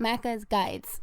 Macca's Guides.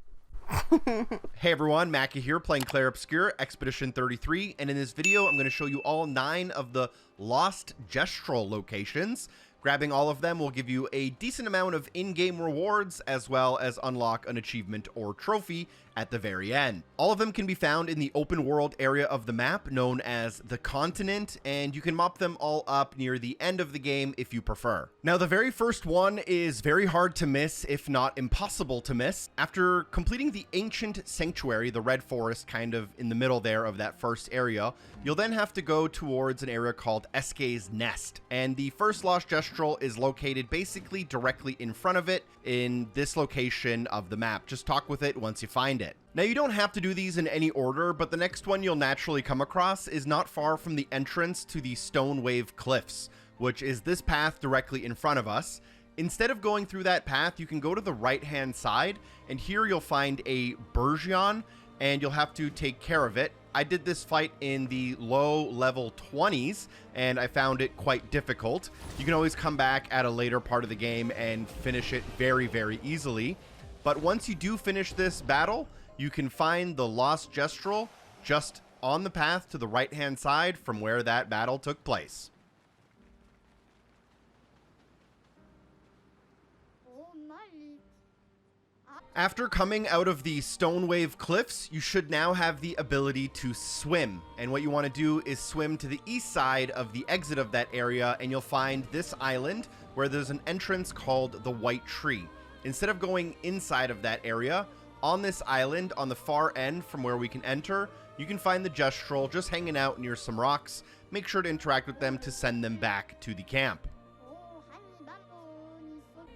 Hey everyone, Macca here playing Clair Obscur, Expedition 33, and in this video I'm going to show you all 9 of the lost Gestral locations. Grabbing all of them will give you a decent amount of in-game rewards, as well as unlock an achievement or trophy at the very end. All of them can be found in the open world area of the map, known as the continent, and you can mop them all up near the end of the game if you prefer. Now, the very first one is very hard to miss, if not impossible to miss. After completing the ancient sanctuary, the red forest kind of in the middle there of that first area, you'll then have to go towards an area called Esquie's Nest, and the first lost Gestral is located basically directly in front of it in this location of the map. Just talk with it once you find it. Now, you don't have to do these in any order, but the next one you'll naturally come across is not far from the entrance to the Stone Wave Cliffs, which is this path directly in front of us. Instead of going through that path, you can go to the right-hand side, and here you'll find a Burgeon, and you'll have to take care of it. I did this fight in the low level 20s, and I found it quite difficult. You can always come back at a later part of the game and finish it very, very easily. But once you do finish this battle, you can find the lost Gestral just on the path to the right-hand side from where that battle took place. After coming out of the Stone Wave Cliffs, you should now have the ability to swim. And what you want to do is swim to the east side of the exit of that area, and you'll find this island where there's an entrance called the White Tree. Instead of going inside of that area, on this island, on the far end from where we can enter, you can find the Gestral just hanging out near some rocks. Make sure to interact with them to send them back to the camp.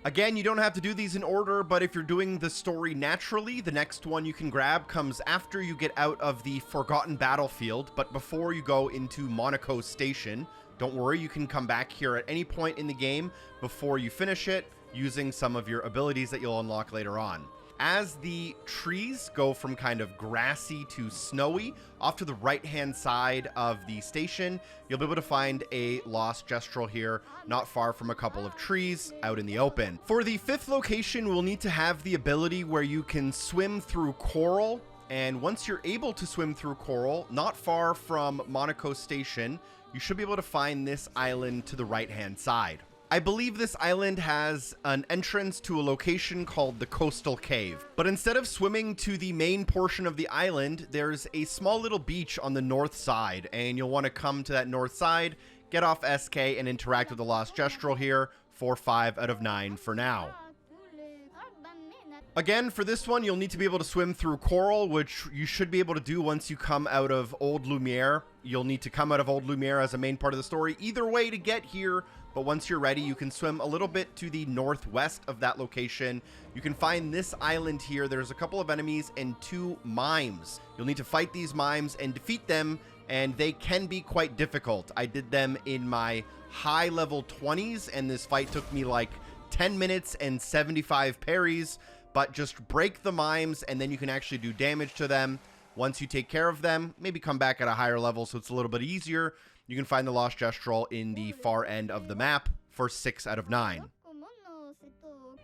Again, you don't have to do these in order, but if you're doing the story naturally, the next one you can grab comes after you get out of the Forgotten Battlefield, but before you go into Monoco Station. Don't worry, you can come back here at any point in the game before you finish it, using some of your abilities that you'll unlock later on. As the trees go from kind of grassy to snowy, off to the right-hand side of the station, you'll be able to find a lost Gestral here, not far from a couple of trees out in the open. For the 5th location, we'll need to have the ability where you can swim through coral, and once you're able to swim through coral, not far from Monoco Station, you should be able to find this island to the right-hand side. I believe this island has an entrance to a location called the Costal Cave. But instead of swimming to the main portion of the island, there's a small little beach on the north side, and you'll want to come to that north side, get off Esquie, and interact with the lost Gestral here for 5 out of 9 for now. Again, for this one, you'll need to be able to swim through coral, which you should be able to do once you come out of Old Lumiere. You'll need to come out of Old Lumiere as a main part of the story either way to get here, but once you're ready, you can swim a little bit to the northwest of that location. You can find this island here. There's a couple of enemies and 2 mimes. You'll need to fight these mimes and defeat them, and they can be quite difficult. I did them in my high level 20s, and this fight took me like 10 minutes and 75 parries. But just break the mimes, and then you can actually do damage to them. Once you take care of them, maybe come back at a higher level so it's a little bit easier. You can find the lost Gestral in the far end of the map for 6 out of 9.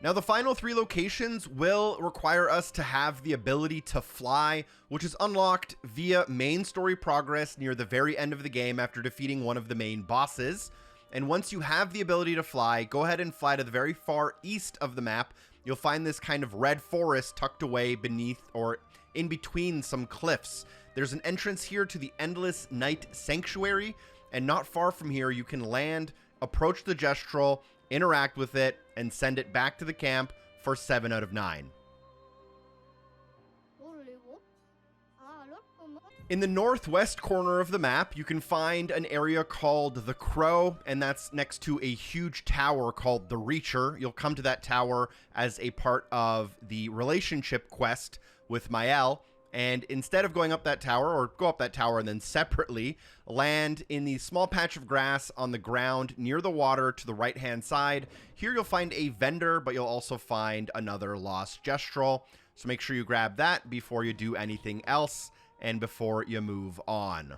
Now, the final 3 locations will require us to have the ability to fly, which is unlocked via main story progress near the very end of the game after defeating one of the main bosses. And once you have the ability to fly, go ahead and fly to the very far east of the map. You'll find this kind of red forest tucked away beneath or in between some cliffs. There's an entrance here to the Endless Night Sanctuary, and not far from here you can land, approach the Gestral, interact with it, and send it back to the camp for 7 out of 9. In the northwest corner of the map, you can find an area called the Crow, and that's next to a huge tower called the Reacher. You'll come to that tower as a part of the relationship quest with Mael, and instead of going up that tower, or go up that tower and then separately, land in the small patch of grass on the ground near the water to the right-hand side. Here you'll find a vendor, but you'll also find another lost Gestral, so make sure you grab that before you do anything else and before you move on.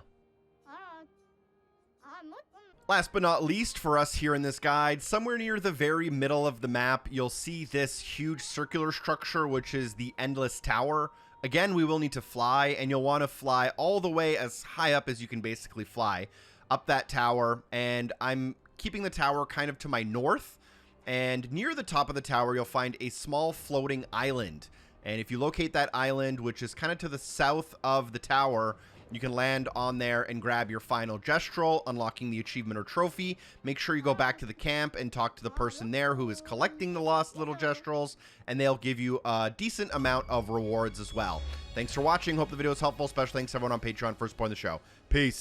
Last but not least for us here in this guide, somewhere near the very middle of the map, you'll see this huge circular structure, which is the Endless Tower. Again, we will need to fly, and you'll want to fly all the way as high up as you can basically fly up that tower. And I'm keeping the tower kind of to my north. And near the top of the tower, you'll find a small floating island. And if you locate that island, which is kind of to the south of the tower, you can land on there and grab your final Gestral, unlocking the achievement or trophy. Make sure you go back to the camp and talk to the person there who is collecting the lost little Gestrals, and they'll give you a decent amount of rewards as well. Thanks for watching. Hope the video was helpful. Special thanks to everyone on Patreon for supporting the show. Peace.